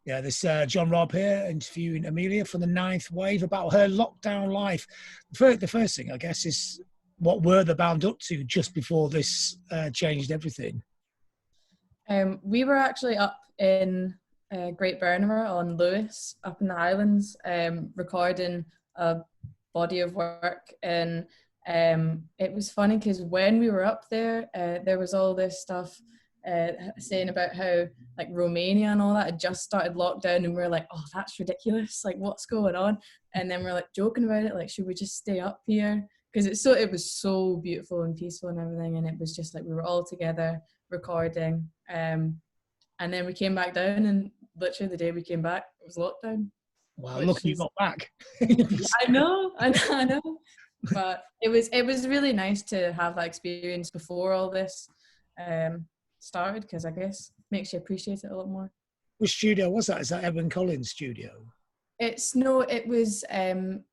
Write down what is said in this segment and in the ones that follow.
Yeah, this John Robb here interviewing Amelia from the Ninth Wave about her lockdown life. The first thing, I guess, is what were the band up to just before this changed everything? We were actually up in Great Bernera on Lewis, up in the Highlands, recording a body of work. And it was funny because when we were up there, there was all this stuff saying about how like Romania and all that had just started lockdown, and we were like, oh, that's ridiculous, like what's going on? And then we're like joking about it, like, should we just stay up here? Because it was so beautiful and peaceful and everything, and it was just like we were all together recording, and then we came back down, and literally the day we came back it was lockdown. Wow, look, you got back. I know, but it was really nice to have that experience before all this started, because I guess makes you appreciate it a lot more. Which studio was that? Is that Edwin Collins' studio? It was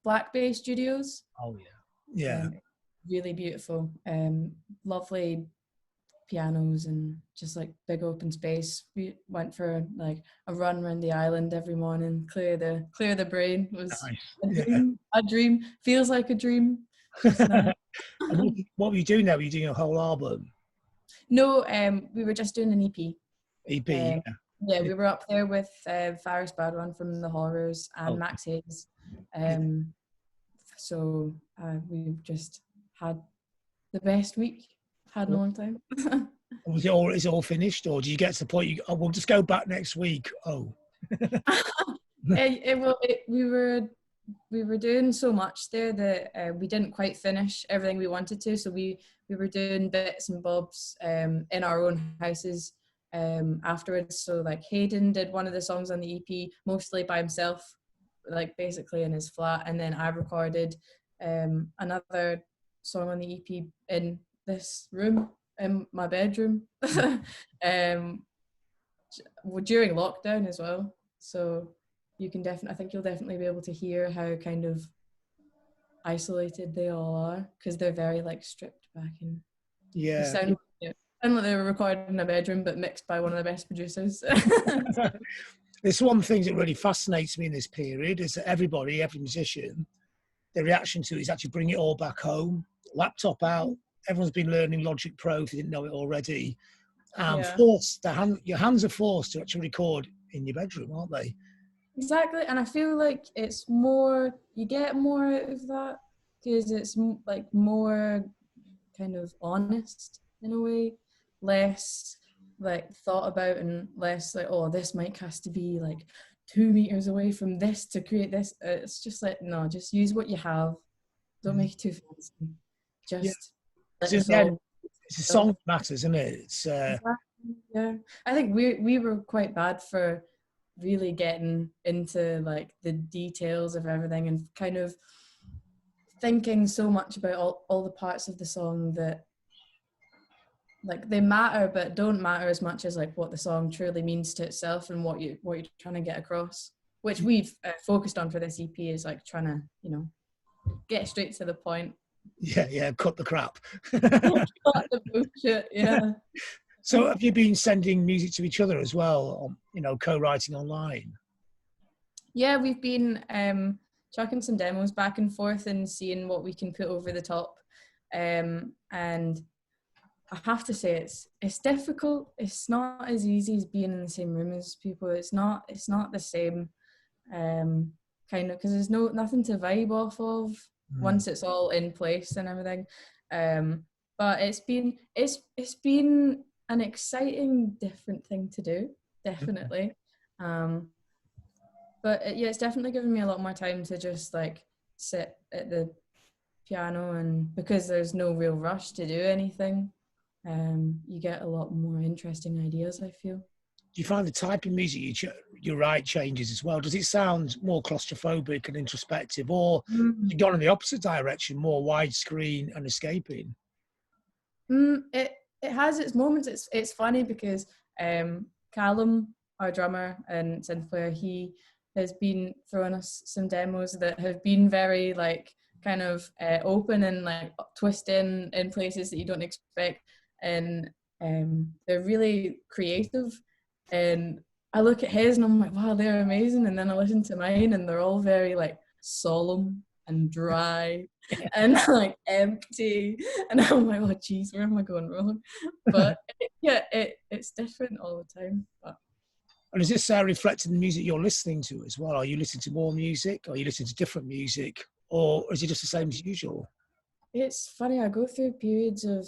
Black Bay Studios. Oh yeah. Really beautiful, lovely pianos and just like big open space. We went for like a run around the island every morning, clear the brain. It was nice. A dream, feels like a dream. And what were you doing there? Were you doing a whole album? No, we were just doing an EP. EP, yeah, we were up there with Faris Badwan from The Horrors and Max Hayes. So we've just had the best week had in a long time. Is it all finished, or do you get to the point we'll just go back next week? We were doing so much there that we didn't quite finish everything we wanted to, so we were doing bits and bobs in our own houses afterwards. So like Hayden did one of the songs on the EP mostly by himself, like basically in his flat, and then I recorded another song on the EP in this room, in my bedroom, during lockdown as well. So you can I think you'll definitely be able to hear how kind of isolated they all are, because they're very like stripped back and sound like they were recorded in a bedroom but mixed by one of the best producers. There's one thing that really fascinates me in this period is that every musician, their reaction to it is actually bring it all back home, laptop out. Everyone's been learning Logic Pro if you didn't know it already. Your hands are forced to actually record in your bedroom, aren't they? Exactly, and I feel like it's more, you get more out of that because it's like more kind of honest in a way, less like thought about, and less like, oh, this mic has to be like 2 meters away from this to create this. It's just like, no, just use what you have. Don't make it too fancy. Just it's a song that matters, isn't it? It's yeah. I think we were quite bad for really getting into like the details of everything and kind of thinking so much about all the parts of the song that like they matter but don't matter as much as like what the song truly means to itself and what you're trying to get across, which we've focused on for this EP, is like trying to, you know, get straight to the point. Cut the crap. Cut the bullshit. So have you been sending music to each other as well, you know, co-writing online? Yeah, we've been chucking some demos back and forth and seeing what we can put over the top. And I have to say it's difficult. It's not as easy as being in the same room as people. It's not the same kind of, because there's nothing to vibe off of once it's all in place and everything. But it's been an exciting, different thing to do, definitely. But it's definitely given me a lot more time to just like sit at the piano, and because there's no real rush to do anything, you get a lot more interesting ideas, I feel. Do you find the type of music you write changes as well? Does it sound more claustrophobic and introspective, or you've gone in the opposite direction, more widescreen and escaping? It has its moments. It's funny because Callum, our drummer and synth player, he has been throwing us some demos that have been very like kind of open and like twisting in places that you don't expect, and they're really creative. And I look at his and I'm like, wow, they're amazing. And then I listen to mine and they're all very like solemn and dry and like empty. And I'm like, oh geez, where am I going wrong? But it's different all the time. But And is this reflected in the music you're listening to as well? Are you listening to more music? Are you listening to different music? Or is it just the same as usual? it's funny, I go through periods of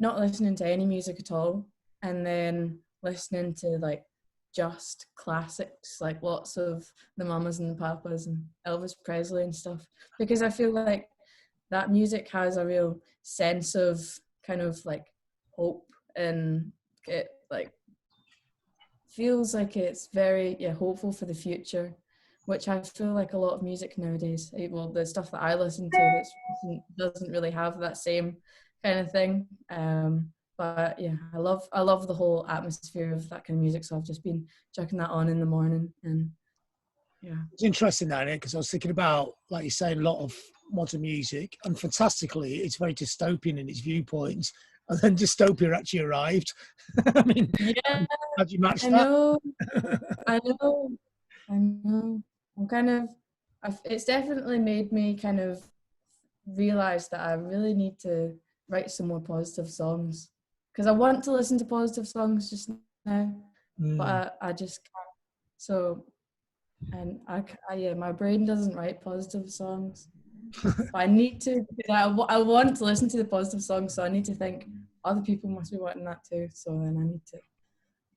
not listening to any music at all and then listening to like just classics, like lots of the Mamas and the Papas and Elvis Presley and stuff, because I feel like that music has a real sense of kind of like hope, and it like feels like it's very hopeful for the future, which I feel like a lot of music nowadays, well, the stuff that I listen to doesn't really have that same kind of thing. But yeah, I love the whole atmosphere of that kind of music. So I've just been chucking that on in the morning, and yeah. It's interesting that, because I was thinking about, like you say, a lot of modern music, and fantastically, it's very dystopian in its viewpoints. And then dystopia actually arrived. I mean, Yeah, how do you match I that? know, I know, I know. I'm kind of, it's definitely made me kind of realize that I really need to write some more positive songs, because I want to listen to positive songs just now, but I just can't. So, and yeah, my brain doesn't write positive songs, but I need to, because I want to listen to the positive songs, so I need to think other people must be wanting that too. So then I need to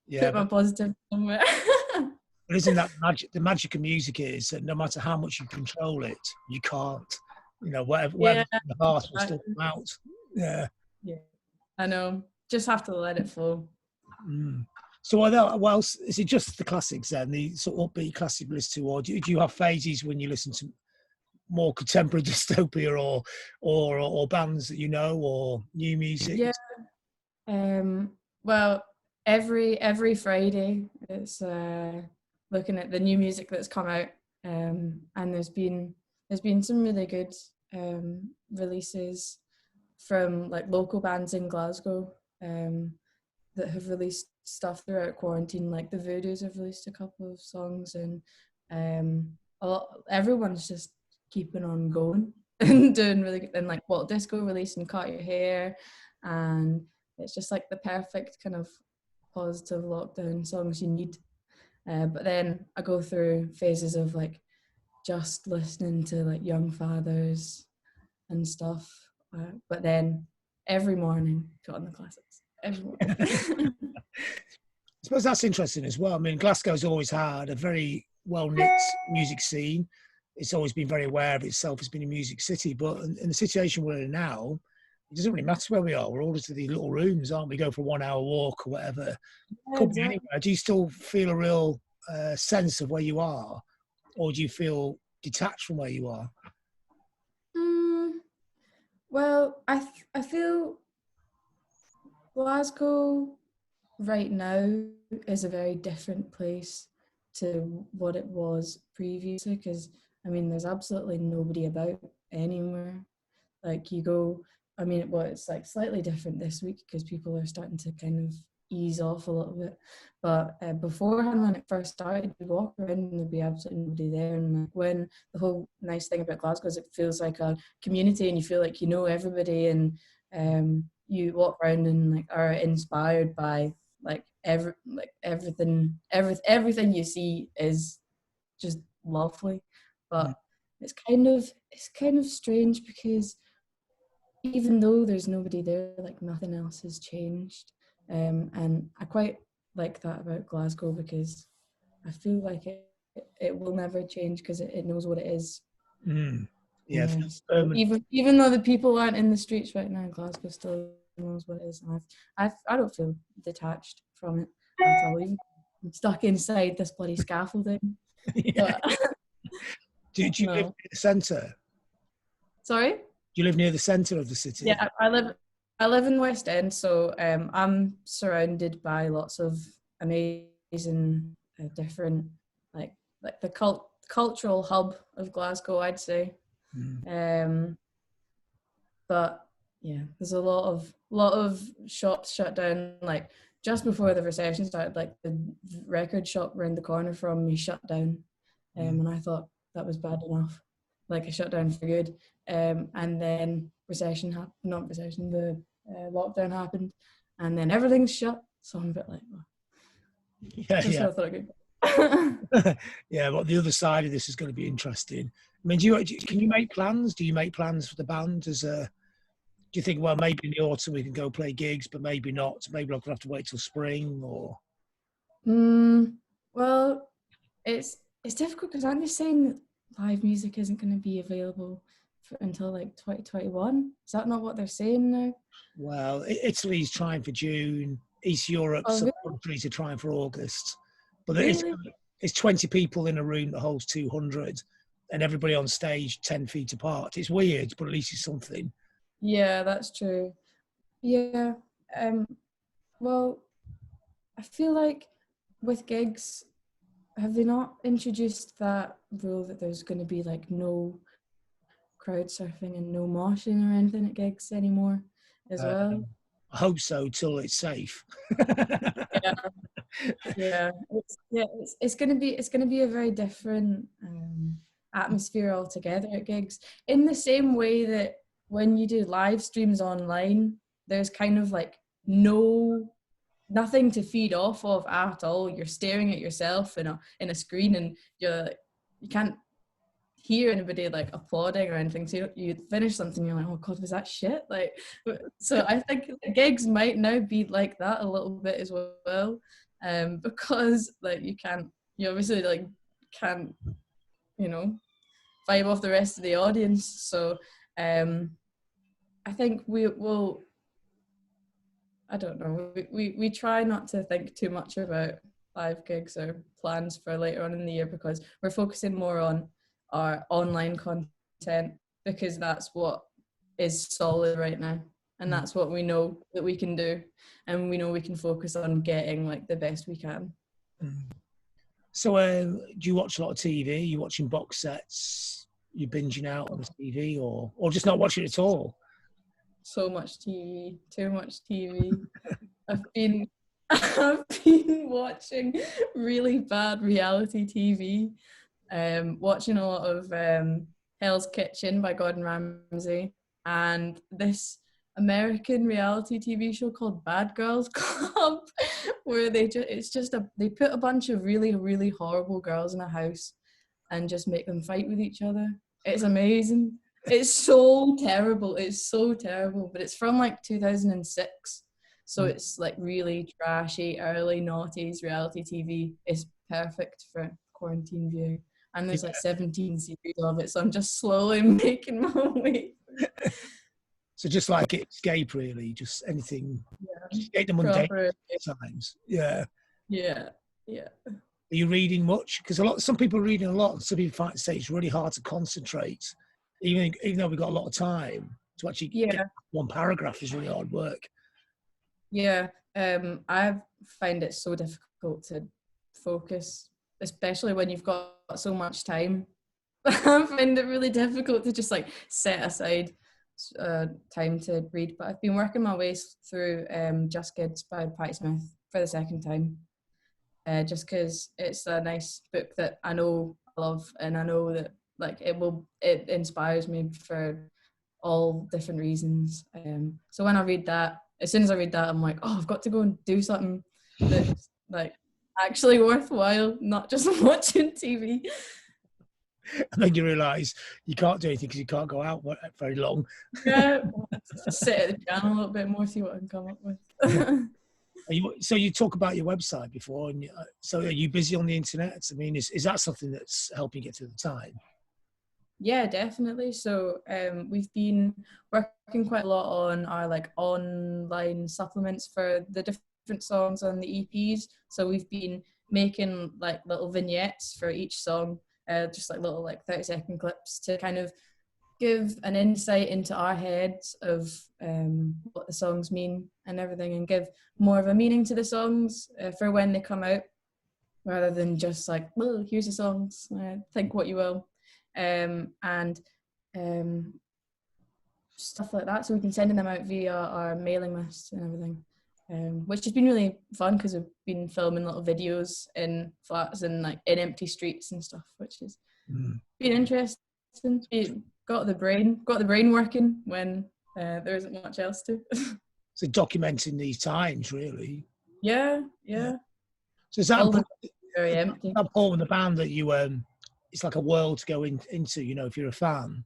Yeah, put my positive somewhere. but isn't that magic? The magic of music is that no matter how much you control it, you can't. You know, Yeah, whatever's in the heart will still come out. Yeah. yeah, I know. Just have to let it flow. So, what else? Is it just the classics then, the sort of upbeat classic list to, or do you have phases when you listen to more contemporary dystopia, or bands that you know, or new music? Yeah. Well, every Friday it's looking at the new music that's come out, and there's been some really good releases from like local bands in Glasgow that have released stuff throughout quarantine. Like the Voodoos have released a couple of songs, and everyone's just keeping on going and doing really good. And like Walt Disco released and Cut Your Hair, and it's just like the perfect kind of positive lockdown songs you need. But then I go through phases of like just listening to like Young Fathers and stuff. But then every morning, put on the classics. Every morning. I suppose that's interesting as well. I mean, Glasgow's always had a very well-knit music scene. It's always been very aware of itself as being a music city. But in the situation we're in now, it doesn't really matter where we are. We're all just in these little rooms, aren't we? Go for a 1 hour walk or whatever. Yeah, Could be exactly. anywhere. Do you still feel a real sense of where you are? Or do you feel detached from where you are? Well, I feel Glasgow right now is a very different place to what it was previously, because I mean there's absolutely nobody about anywhere. Like you go, I mean, well, it's like slightly different this week because people are starting to kind of ease off a little bit. But beforehand, when it first started, you walk around and there'd be absolutely nobody there. And like when the whole nice thing about Glasgow is it feels like a community, and you feel like you know everybody, and you walk around and like are inspired by like everything you see is just lovely. But it's kind of strange because even though there's nobody there, like nothing else has changed. And I quite like that about Glasgow, because I feel like it will never change because it knows what it is. Yeah, So even though the people aren't in the streets right now, Glasgow still knows what it is. And I don't feel detached from it at all. Even I'm stuck inside this bloody scaffolding. yeah. But Do you live no. near the centre? Sorry? Do you live near the centre of the city? Yeah, I live in West End, so I'm surrounded by lots of amazing, different, like the cultural hub of Glasgow, I'd say. But yeah, there's a lot of shops shut down. Like just before the recession started, like the record shop around the corner from me shut down, and I thought that was bad enough. Like, I shut down for good, and then the lockdown happened, and then everything's shut. So I'm a bit like, oh, Yeah, just yeah. what I thought I could. Yeah, but the other side of this is going to be interesting. I mean, can you make plans? Do you make plans for the band? Do you think, well, maybe in the autumn we can go play gigs, but maybe not? Maybe I'm going to have to wait till spring, or? Well, it's difficult because aren't they saying live music isn't going to be available until like 2021? Is that not what they're saying now? Well, Italy's trying for June. East Europe, some Really? countries are trying for August. But Really? it's 20 people in a room that holds 200, and everybody on stage 10 feet apart. It's weird, but at least it's something. Yeah, that's true. Yeah. Well, I feel like with gigs, have they not introduced that rule that there's going to be like no crowd surfing and no moshing or anything at gigs anymore as well? I hope so, till it's safe. Yeah. Yeah, it's gonna be a very different atmosphere altogether at gigs. In the same way that when you do live streams online, there's kind of like nothing to feed off of at all. You're staring at yourself in a screen, and you can't hear anybody like applauding or anything. So you finish something, you're like, oh god, was that shit? Like, so I think gigs might now be like that a little bit as well, because like you obviously like can't, vibe off the rest of the audience. So I think we will. I don't know. We try not to think too much about live gigs or plans for later on in the year, because we're focusing more on our online content, because that's what is solid right now, and that's what we know that we can do, and we know we can focus on getting like the best we can. So do you watch a lot of TV? You watching box sets? You binging out on the TV, or just not watching it at all? So much TV, too much TV. I've been watching really bad reality TV. Watching a lot of Hell's Kitchen by Gordon Ramsay, and this American reality TV show called Bad Girls Club, where they put a bunch of really, really horrible girls in a house and just make them fight with each other. It's amazing. It's so terrible. But it's from like 2006. So it's like really trashy, early noughties reality TV. It's perfect for quarantine viewing. And there's like 17 series of it, so I'm just slowly making my way. So just like escape, really, just anything. Yeah. Escape the mundane times. Yeah. Yeah. Yeah. Are you reading much? Because some people are reading a lot, and some people say it's really hard to concentrate, even though we've got a lot of time to actually get one paragraph is really hard work. Yeah. I find it so difficult to focus, especially when you've got so much time. I find it really difficult to just like set aside time to read. But I've been working my way through Just Kids by Patti Smith for the second time, just because it's a nice book that I know I love, and I know that like it inspires me for all different reasons. So when I read that, as soon as I read that, I'm like, oh, I've got to go and do something that's like actually worthwhile, not just watching TV. And then you realise you can't do anything because you can't go out very long. Yeah, just sit at the piano a little bit more, see what I can come up with. So you talk about your website before, and so are you busy on the internet? I mean, is that something that's helping you get through the time? Yeah, definitely. So we've been working quite a lot on our like online supplements for the different songs on the EPs. So we've been making like little vignettes for each song, just like little like 30-second clips to kind of give an insight into our heads of what the songs mean and everything, and give more of a meaning to the songs for when they come out, rather than just like, well, here's the songs, think what you will. And stuff like that, so we've been sending them out via our mailing list and everything. which has been really fun because we've been filming little videos in flats and like in empty streets and stuff, which has been interesting. Got the brain working when there isn't much else to. So documenting these times, really. Yeah. So is that All the very empty. that part of the band that you it's like a world to go into, you know, if you're a fan.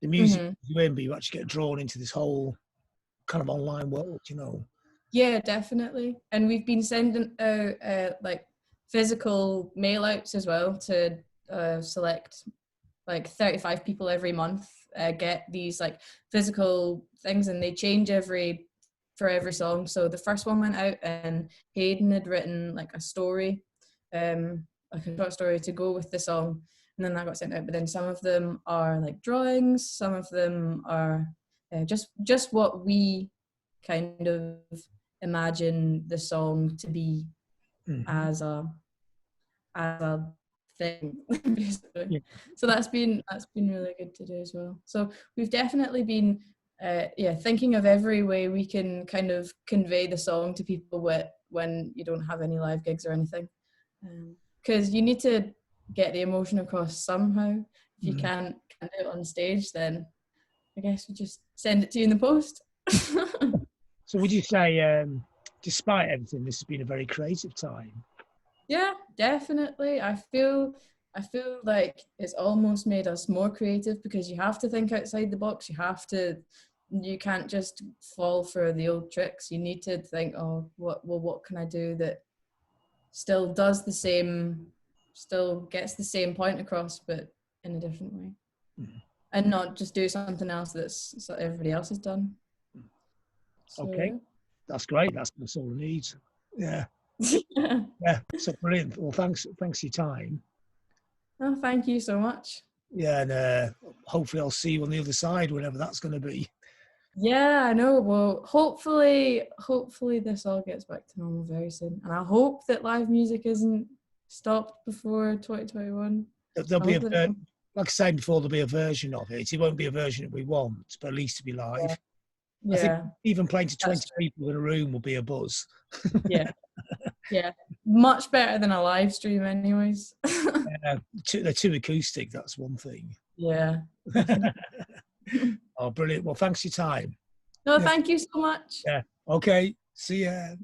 The music you're in, but you actually get drawn into this whole kind of online world, you know. Yeah, definitely. And we've been sending out like physical mail outs as well to select like 35 people every month get these like physical things, and they change for every song. So the first one went out and Hayden had written like a story, like a short story to go with the song, and then that got sent out. But then some of them are like drawings, some of them are just what we kind of imagine the song to be as a thing, basically. Yeah. So that's been really good to do as well. So we've definitely been thinking of every way we can kind of convey the song to people when you don't have any live gigs or anything, because you need to get the emotion across somehow. If you can't do it on stage, then I guess we just send it to you in the post. So would you say, despite everything, this has been a very creative time? Yeah, definitely. I feel like it's almost made us more creative because you have to think outside the box. You can't just fall for the old tricks. You need to think, oh, what can I do that still gets the same point across, but in a different way, and not just do something else that's everybody else has done. So, okay, that's great. That's all it needs. Yeah. Yeah, so brilliant. Well, thanks for your time. Oh, thank you so much. Yeah, and hopefully I'll see you on the other side, whenever that's going to be. Yeah, I know. Well, hopefully this all gets back to normal very soon, and I hope that live music isn't stopped before 2021. There'll be like I said before, there'll be a version of it. It won't be a version that we want, but at least to be live. Yeah. I think even playing to 20 people in a room will be a buzz. Yeah, much better than a live stream, anyways. They're too acoustic. That's one thing. Yeah. Oh, brilliant. Well, thanks for your time. No, thank you so much. Yeah. Okay. See ya.